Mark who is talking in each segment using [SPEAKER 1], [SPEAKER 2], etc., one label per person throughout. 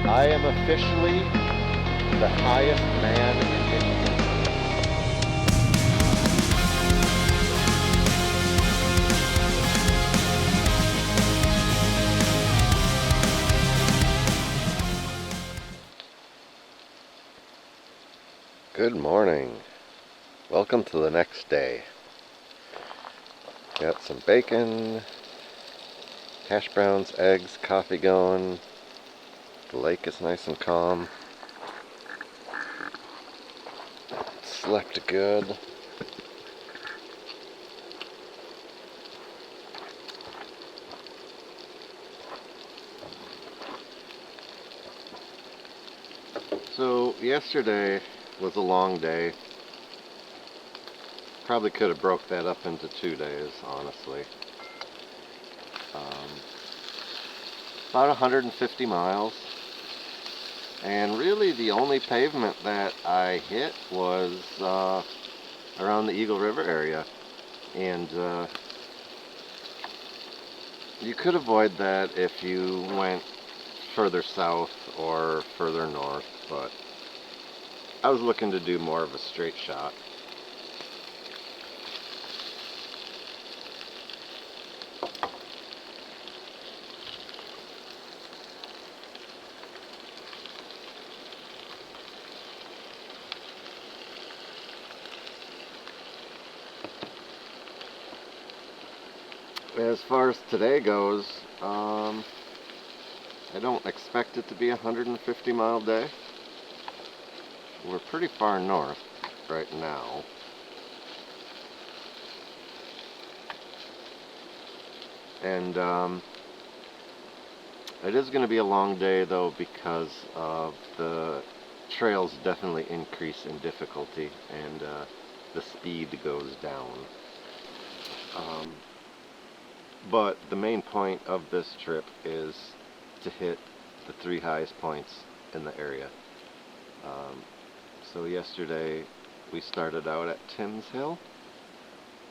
[SPEAKER 1] I am officially the highest man in Michigan. Good morning. Welcome to the next day. Got some bacon, hash browns, eggs, coffee going. The lake is nice and calm. Slept good. So yesterday was a long day. Probably could have broke that up into 2 days, honestly. About 150 miles. And really the only pavement that I hit was around the Eagle River area. And you could avoid that if you went further south or further north, but I was looking to do more of a straight shot. As far as today goes, I don't expect it to be a 150 mile day. We're pretty far north right now. And it is going to be a long day though, because of the trails definitely increase in difficulty and the speed goes down. But the main point of this trip is to hit the 3 highest points in the area. So yesterday we started out at Timm's Hill,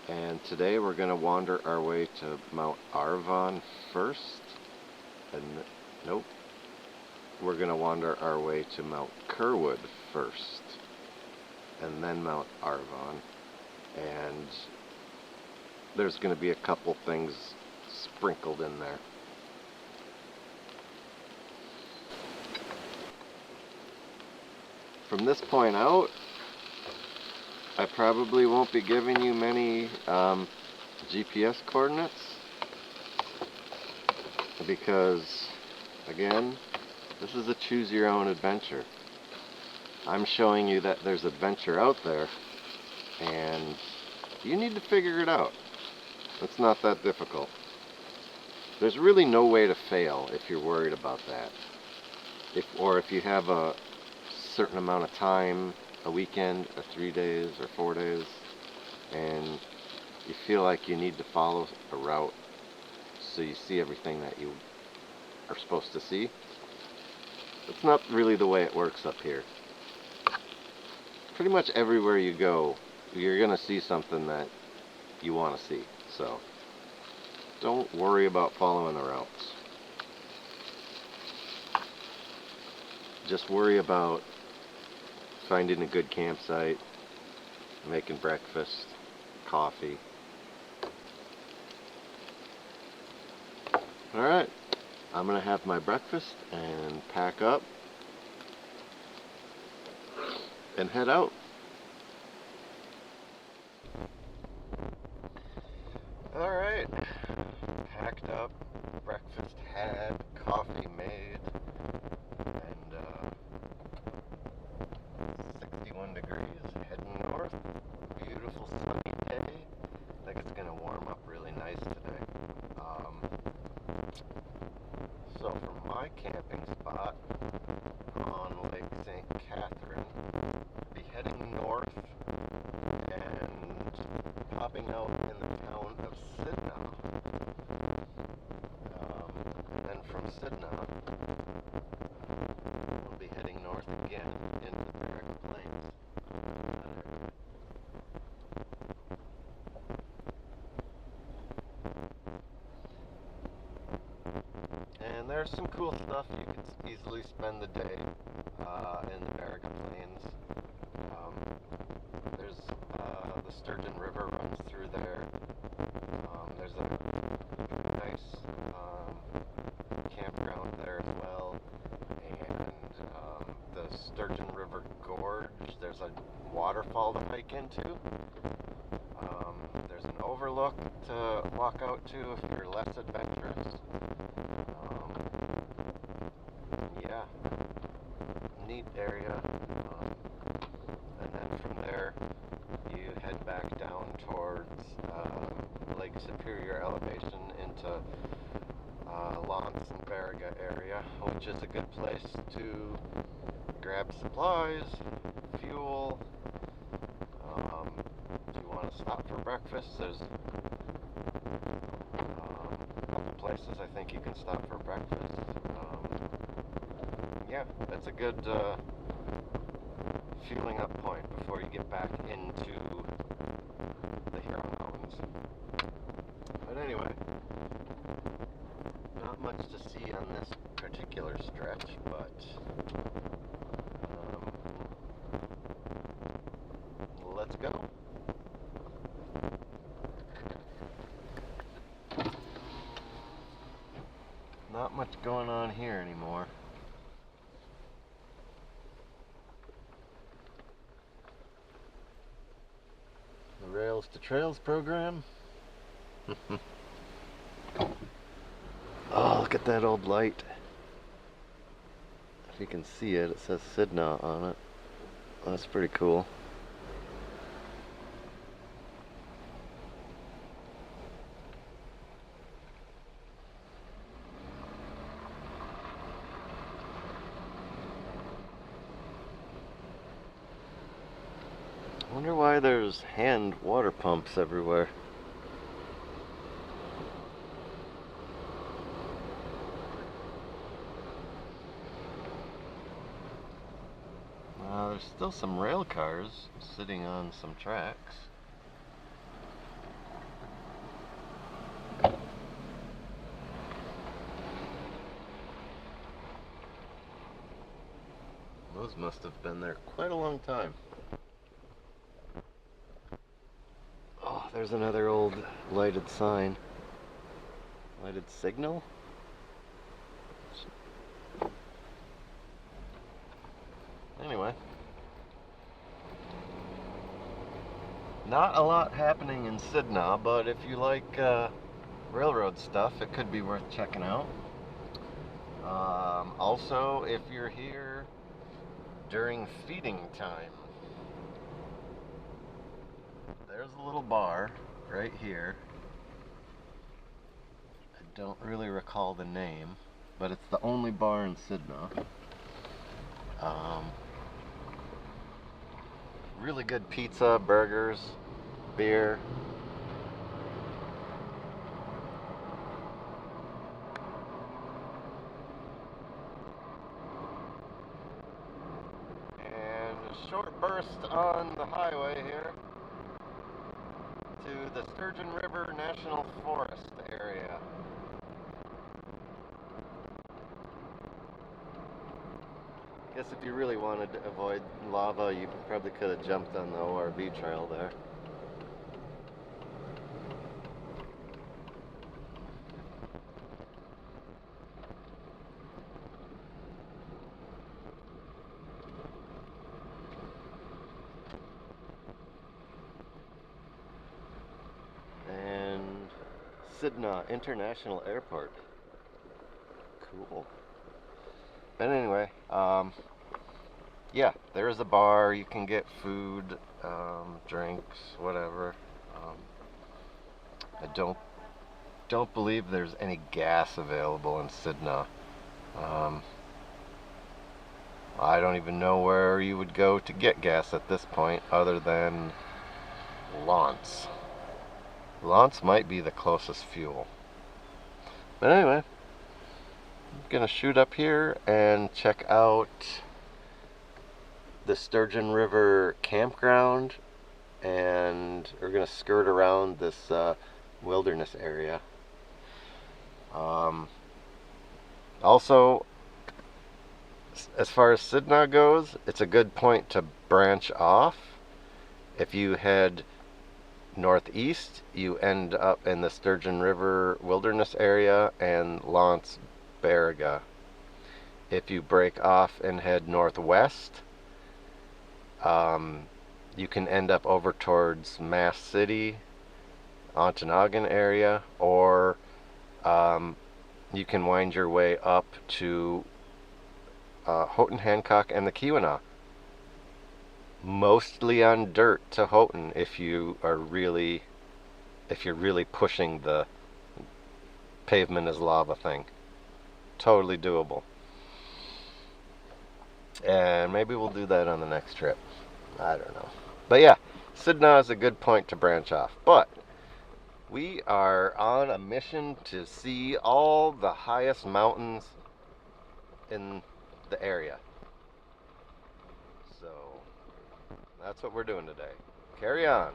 [SPEAKER 1] and today we're going to wander our way to Mount Arvon first, and nope, we're going to wander our way to Mount Curwood first, and then Mount Arvon. And there's going to be a couple things sprinkled in there. From this point out, I probably won't be giving you many GPS coordinates, because again, this is a choose your own adventure. I'm showing you that there's adventure out there and you need to figure it out. It's not that difficult. There's really no way to fail if you're worried about that. If you have a certain amount of time, a weekend, or 3 days, or 4 days, and you feel like you need to follow a route so you see everything that you are supposed to see. It's not really the way it works up here. Pretty much everywhere you go, you're going to see something that you want to see. So don't worry about following the routes. Just worry about finding a good campsite, making breakfast, coffee. Alright, I'm going to have my breakfast and pack up and head out. Alright, packed up, breakfast had, coffee made, and 61 degrees, heading north. Beautiful sunny day. I think it's going to warm up really nice today. So from my camping spot on Lake St. Catherine, I'll be heading north and popping out in the town of Sidna. And then from Sidna, we'll be heading north again into the Barren Plains. And And there's some cool stuff. You could easily spend the day in the Barriga Plains. There's the Sturgeon River runs through there. There's a nice campground there as well. And the Sturgeon River Gorge, there's a waterfall to hike into. There's an overlook to walk out to if you're less adventurous. Yeah, neat area. And then from there, you head back down towards Lake Superior elevation into Lance and Barriga area, which is a good place to grab supplies, fuel. If you want to stop for breakfast, there's a couple places I think you can stop for breakfast. Yeah, that's a good fueling up point before you get back into the Huron Mountains. But anyway, not much to see on this particular stretch, but let's go. Not much going on here anymore. The Rails to Trails program. Oh, look at that old light. If you can see it, it says Sidna on it. That's pretty cool. I wonder why there's hand water pumps everywhere. There's still some rail cars sitting on some tracks. Those must have been there quite a long time. Oh, there's another old lighted sign. Lighted signal? Anyway. Not a lot happening in Sidna, but if you like railroad stuff, it could be worth checking out. Also, if you're here during feeding time, there's a little bar right here. I don't really recall the name, but it's the only bar in Sidna. Really good pizza, burgers, beer. And a short burst on the highway here to the Sturgeon River National Forest area. I guess if you really wanted to avoid lava, you probably could have jumped on the ORV trail there. And Sidna International Airport. Cool. But anyway, yeah, there's a bar. You can get food, drinks, whatever. I don't believe there's any gas available in Sidna. I don't even know where you would go to get gas at this point, other than Lance. Lance might be the closest fuel. But anyway, I'm gonna shoot up here and check out the Sturgeon River campground, and we're gonna skirt around this wilderness area. Also, as far as Sidna goes, it's a good point to branch off. If you head northeast, you end up in the Sturgeon River Wilderness area and Lance Berga. If you break off and head northwest, you can end up over towards Mass City, Ontonagon area, or you can wind your way up to Houghton, Hancock, and the Keweenaw. Mostly on dirt to Houghton if you're really pushing the pavement is lava thing. Totally doable. And maybe we'll do that on the next trip. I don't know. But yeah, Sidna is a good point to branch off. But we are on a mission to see all the highest mountains in the area. So that's what we're doing today. Carry on.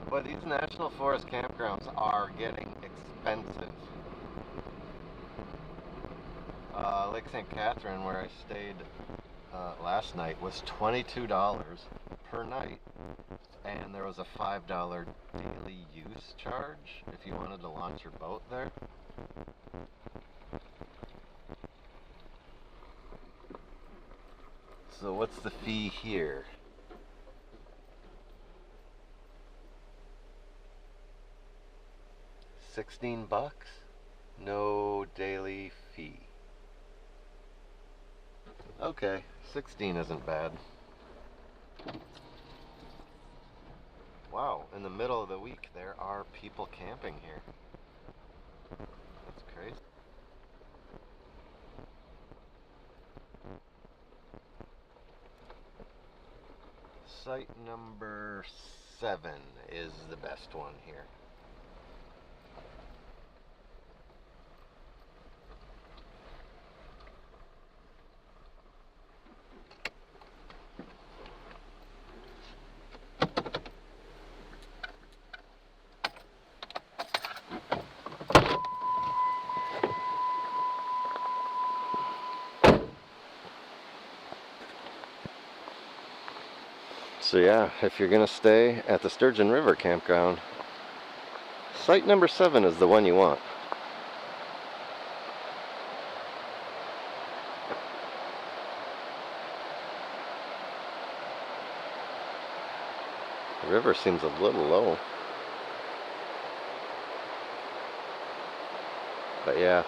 [SPEAKER 1] Boy, these national forest campgrounds are getting expensive. Lake St. Catherine, where I stayed last night, was $22 per night, and there was a $5 daily use charge if you wanted to launch your boat there. So what's the fee here? $16? No daily fee. Okay, 16 isn't bad. Wow, in the middle of the week there are people camping here. That's crazy. Site number 7 is the best one here. So yeah, if you're gonna stay at the Sturgeon River campground, site number 7 is the one you want. The river seems a little low. But yeah.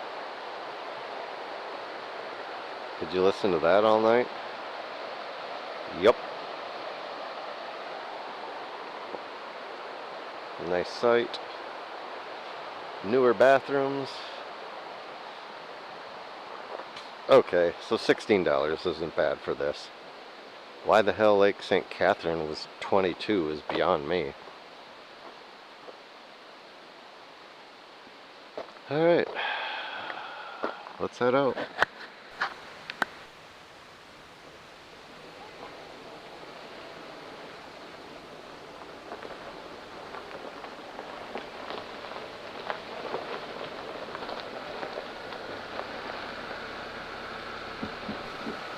[SPEAKER 1] Did you listen to that all night? Yup. Nice site. Newer bathrooms. Okay, so $16 isn't bad for this. Why the hell Lake St. Catherine was 22 is beyond me. Alright, let's head out.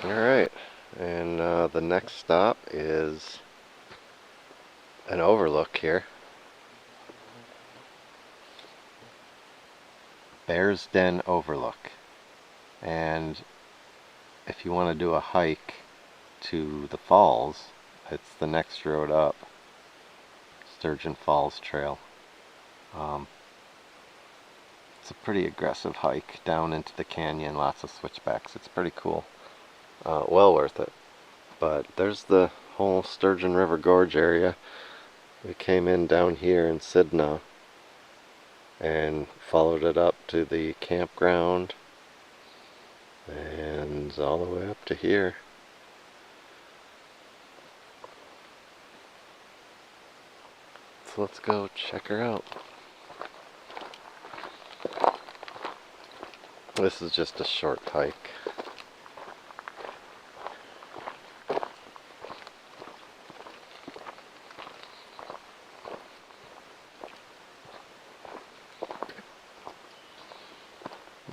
[SPEAKER 1] Alright, and the next stop is an overlook here. Bear's Den Overlook. And if you want to do a hike to the falls, it's the next road up. Sturgeon Falls Trail. It's a pretty aggressive hike down into the canyon, lots of switchbacks. It's pretty cool. Well worth it. But there's the whole Sturgeon River Gorge area. We came in down here in Sidna and followed it up to the campground and all the way up to here. So let's go check her out. This is just a short hike.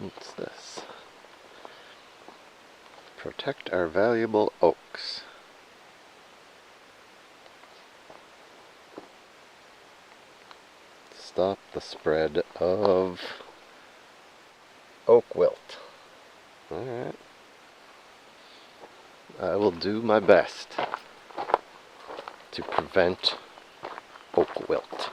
[SPEAKER 1] What's this? Protect our valuable oaks. Stop the spread of oak wilt. Alright. I will do my best to prevent oak wilt.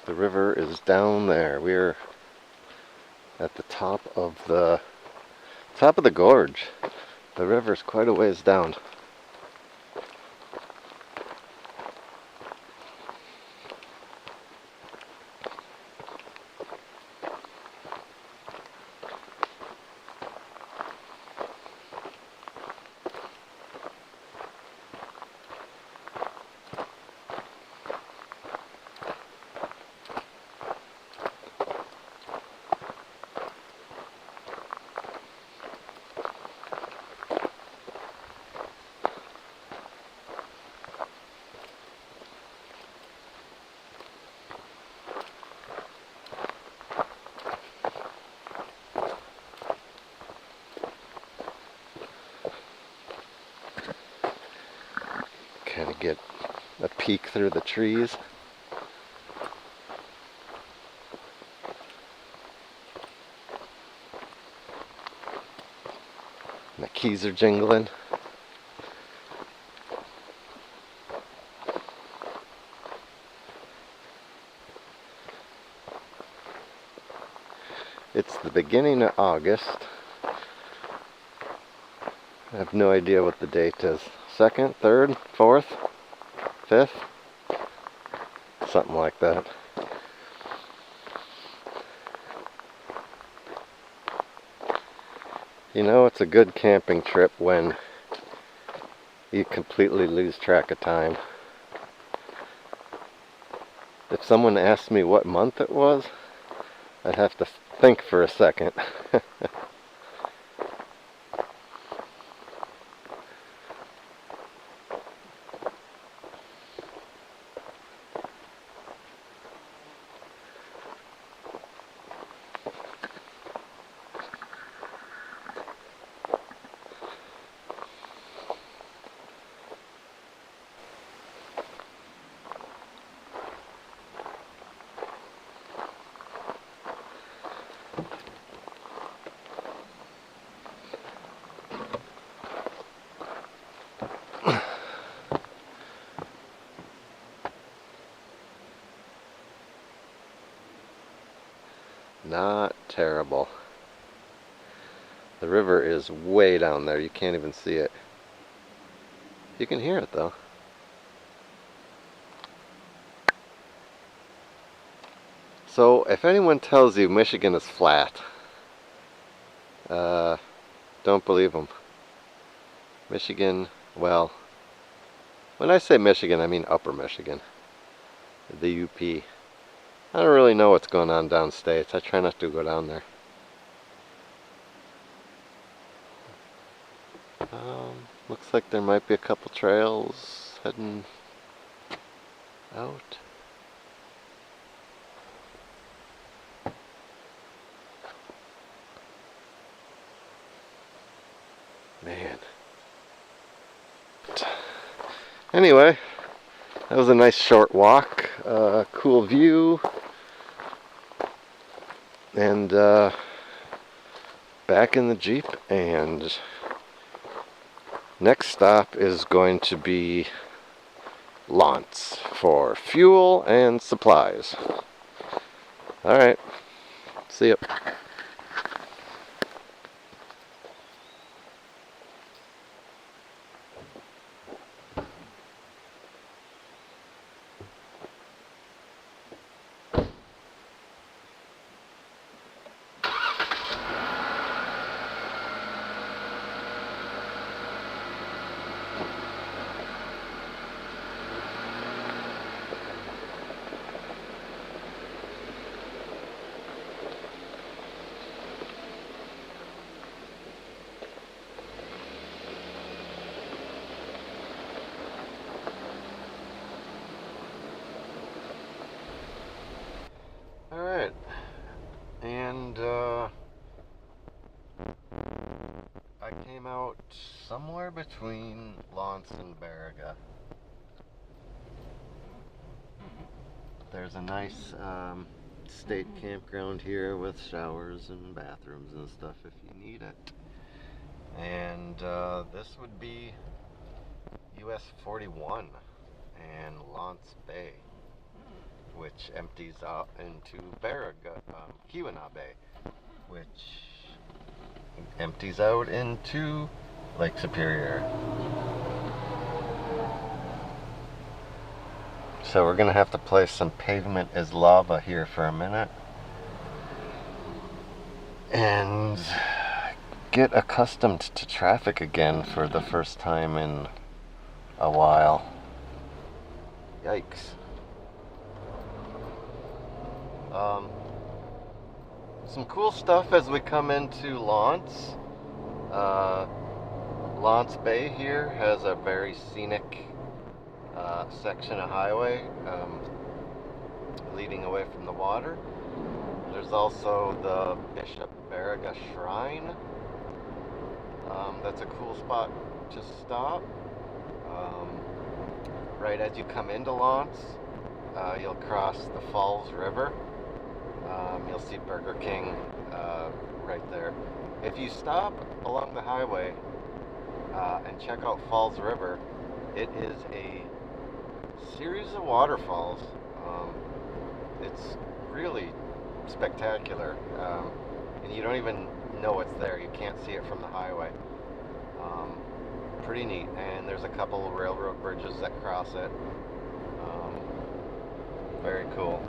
[SPEAKER 1] The river is down there. We're at the top of the gorge. The river's quite a ways down. Kind of get a peek through the trees. And the keys are jingling. It's the beginning of August. I have no idea what the date is. 2nd, 3rd, 4th, 5th? Something like that. You know, it's a good camping trip when you completely lose track of time. If someone asked me what month it was, I'd have to think for a second. Not terrible. The river is way down there. You can't even see it. You can hear it though. So if anyone tells you Michigan is flat, don't believe them. Michigan, well, when I say Michigan, I mean Upper Michigan, the UP. I don't really know what's going on downstate. I try not to go down there. Looks like there might be a couple trails heading out. Man. Anyway, that was a nice short walk, cool view, and back in the Jeep, and next stop is going to be Lance for fuel and supplies. Alright, see ya. Alright, and I came out somewhere between Lance and Baraga. There's a nice state campground here with showers and bathrooms and stuff if you need it. And this would be US 41 and Lance Bay, which empties out into Baraga, Keweenaw Bay, which empties out into Lake Superior. So we're gonna have to place some pavement as lava here for a minute and get accustomed to traffic again for the first time in a while. Yikes. Some cool stuff as we come into Lance. Lance Bay here has a very scenic section of highway leading away from the water. There's also the Bishop Baraga Shrine. That's a cool spot to stop. Right as you come into Lance, you'll cross the Falls River. You'll see Burger King right there. If you stop along the highway and check out Falls River, it is a series of waterfalls. It's really spectacular, and you don't even know it's there. You can't see it from the highway. Pretty neat, and there's a couple of railroad bridges that cross it. Very cool.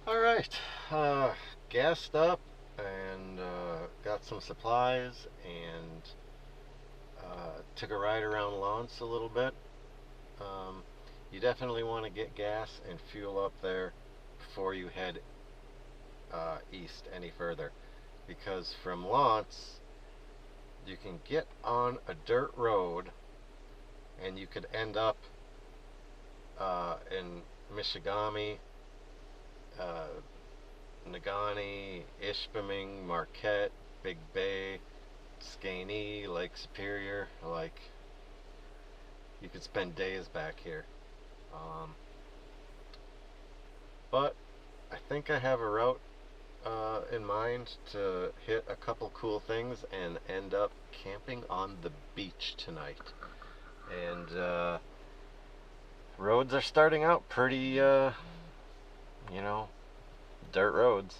[SPEAKER 1] Alright, gassed up and got some supplies and took a ride around Lance a little bit. You definitely want to get gas and fuel up there before you head east any further, because from Lance you can get on a dirt road and you could end up in Michigami, Negaunee, Ishpeming, Marquette, Big Bay, Skanee, Lake Superior. Like, you could spend days back here. But I think I have a route in mind to hit a couple cool things and end up camping on the beach tonight. And roads are starting out pretty, you know, dirt roads.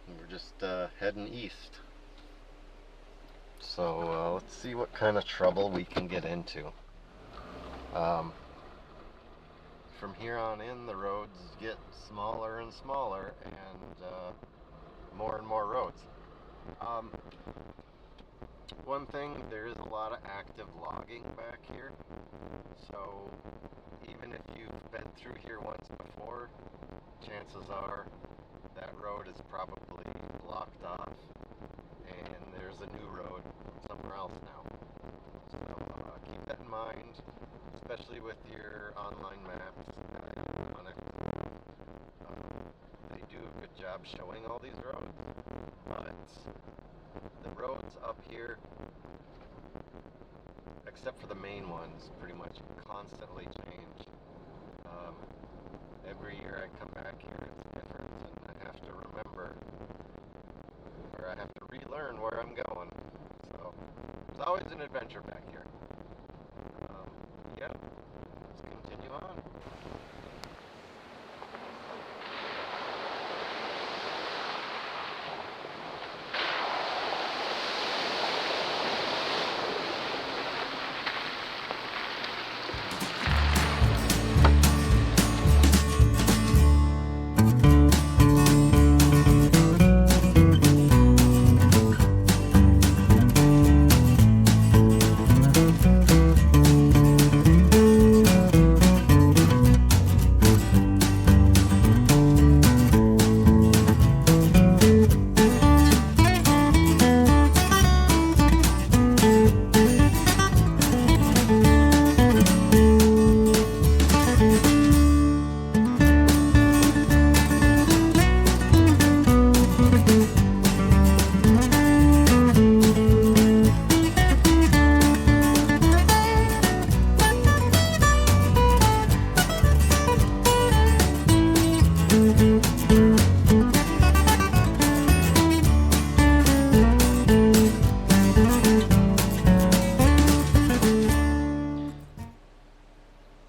[SPEAKER 1] And we're just heading east. So let's see what kind of trouble we can get into. From here on in, the roads get smaller and smaller, and more roads. One thing, there is a lot of active logging back here, so even if you've been through here once before, chances are that road is probably blocked off and there's a new road somewhere else now. So keep that in mind, especially with your online maps on it. They do a good job showing all these roads, but the roads up here, except for the main ones, pretty much constantly change. Every year I come back here, it's different, and I have to remember, or I have to relearn where I'm going. So it's always an adventure back here. Yeah, let's continue on.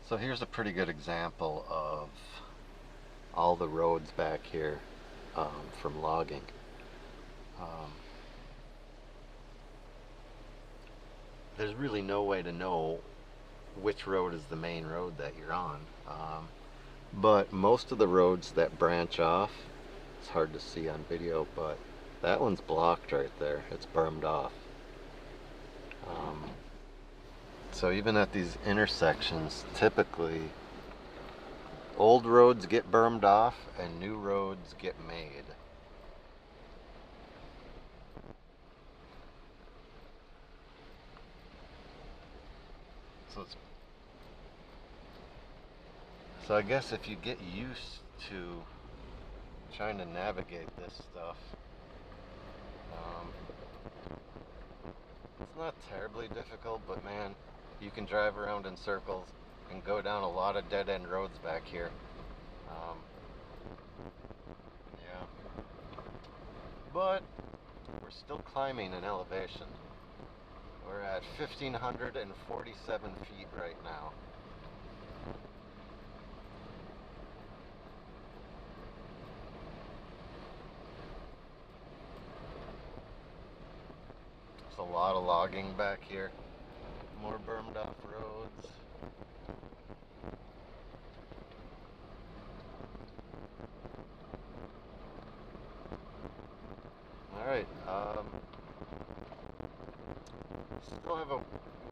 [SPEAKER 1] So here's a pretty good example of all the roads back here from logging. There's really no way to know which road is the main road that you're on. But most of the roads that branch off, it's hard to see on video, but that one's blocked right there. It's bermed off. So even at these intersections, typically old roads get bermed off and new roads get made. So I guess if you get used to trying to navigate this stuff, it's not terribly difficult, but man, you can drive around in circles and go down a lot of dead-end roads back here. Yeah. But we're still climbing in elevation. We're at 1,547 feet right now. There's a lot of logging back here. More bermed off roads. Alright, still have a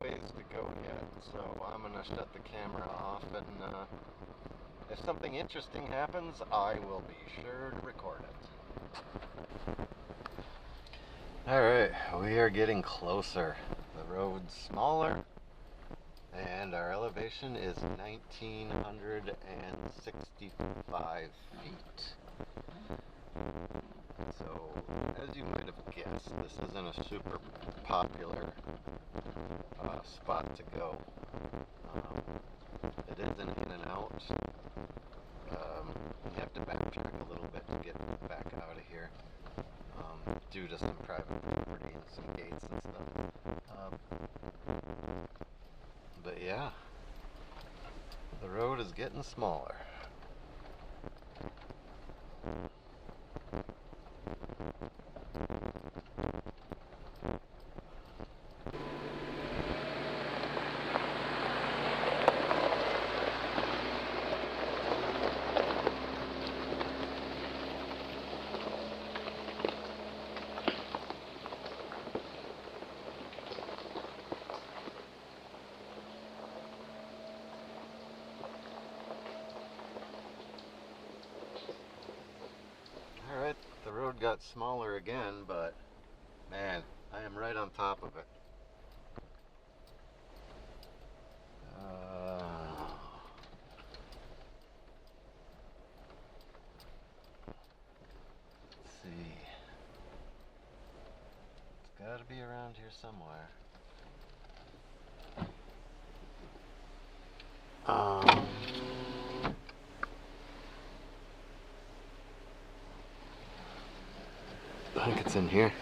[SPEAKER 1] ways to go yet, so I'm gonna shut the camera off, and if something interesting happens, I will be sure to record it. Alright, we are getting closer. The road's smaller and our elevation is 1,965 feet. So, as you might have guessed, this isn't a super popular spot to go. It is an in and out. You have to backtrack a little bit to get back out of here, due to some private property and some gates and stuff. But yeah, the road is getting smaller. Alright, the road got smaller again, but man, I am right on top of it. Let's see. It's got to be around here somewhere. I think it's in here.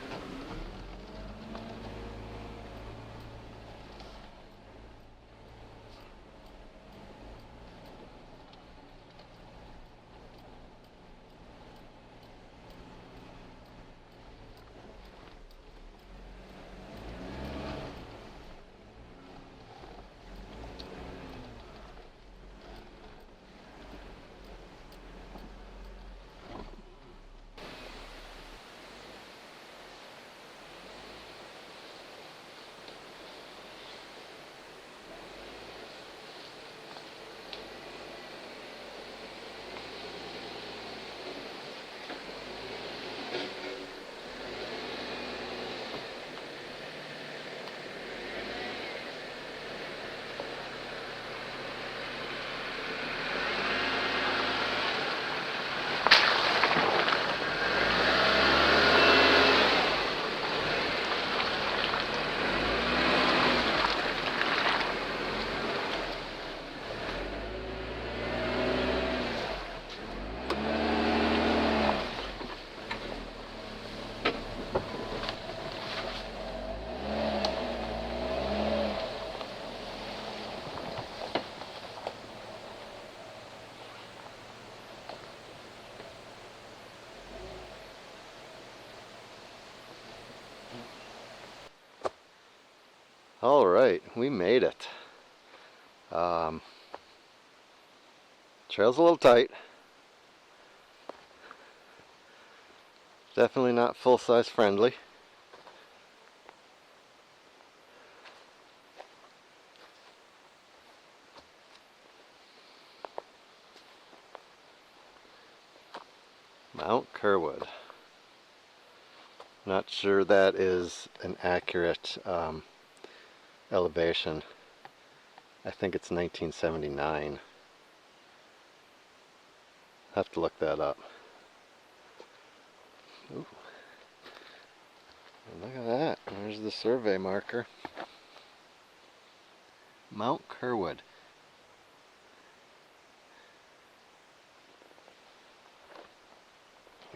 [SPEAKER 1] All right, we made it. Trail's a little tight. Definitely not full-size friendly. Mount Curwood. Not sure that is an accurate elevation. I think it's 1979. Have to look that up. Ooh. Look at that. There's the survey marker. Mount Curwood.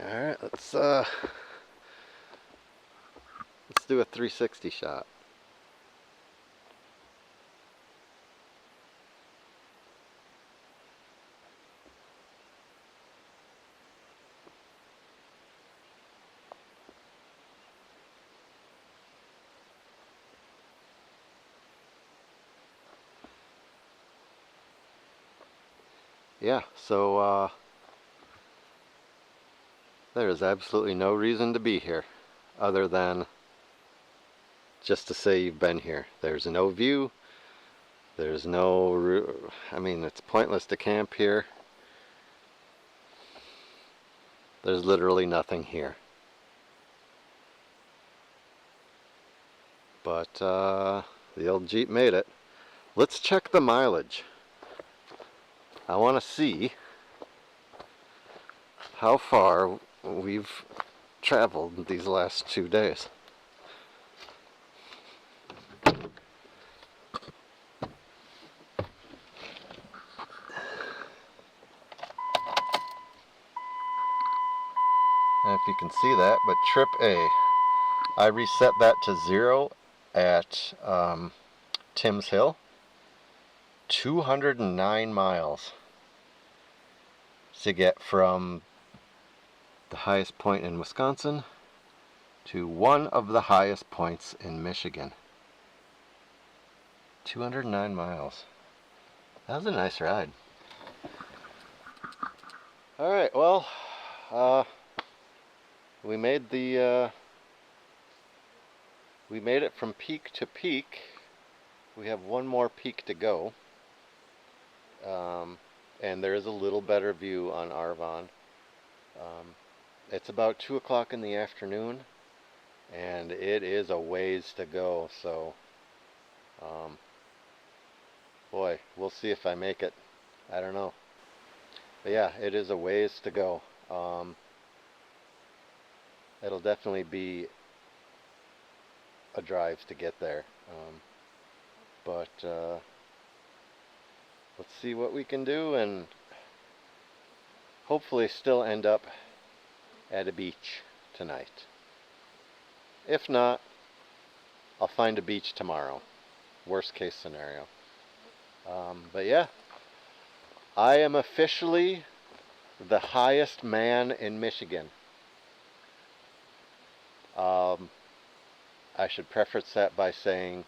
[SPEAKER 1] Alright, let's do a 360 shot. Yeah, so there is absolutely no reason to be here other than just to say you've been here. There's no view. There's no, I mean, it's pointless to camp here. There's literally nothing here. But the old Jeep made it. Let's check the mileage. I want to see how far we've traveled these last 2 days. And if you can see that, but trip A, I reset that to 0 at Timm's Hill. 209 miles to get from the highest point in Wisconsin to one of the highest points in Michigan. 209 miles. That was a nice ride. Alright, well, we made it from peak to peak. We have one more peak to go. And there is a little better view on Arvon. It's about 2 o'clock in the afternoon, and it is a ways to go, so boy, we'll see if I make it. I don't know. But yeah, it is a ways to go. It'll definitely be a drive to get there. But let's see what we can do, and hopefully still end up at a beach tonight. If not, I'll find a beach tomorrow. Worst case scenario. But yeah, I am officially the highest man in Michigan. I should preface that by saying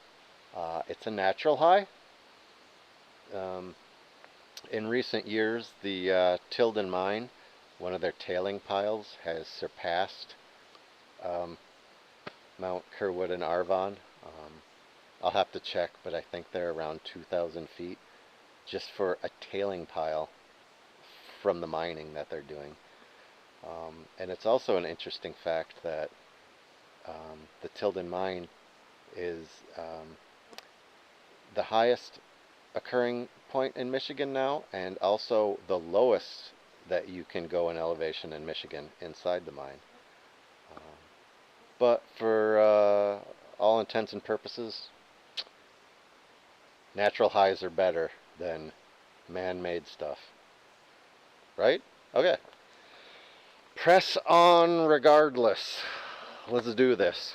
[SPEAKER 1] it's a natural high. In recent years, the Tilden mine, one of their tailing piles, has surpassed Mount Curwood and Arvon. I'll have to check, but I think they're around 2,000 feet just for a tailing pile from the mining that they're doing. And it's also an interesting fact that the Tilden mine is the highest occurring point in Michigan now, and also the lowest that you can go in elevation in Michigan inside the mine. But for all intents and purposes, natural highs are better than man-made stuff. Right? Okay. Press on regardless. Let's do this.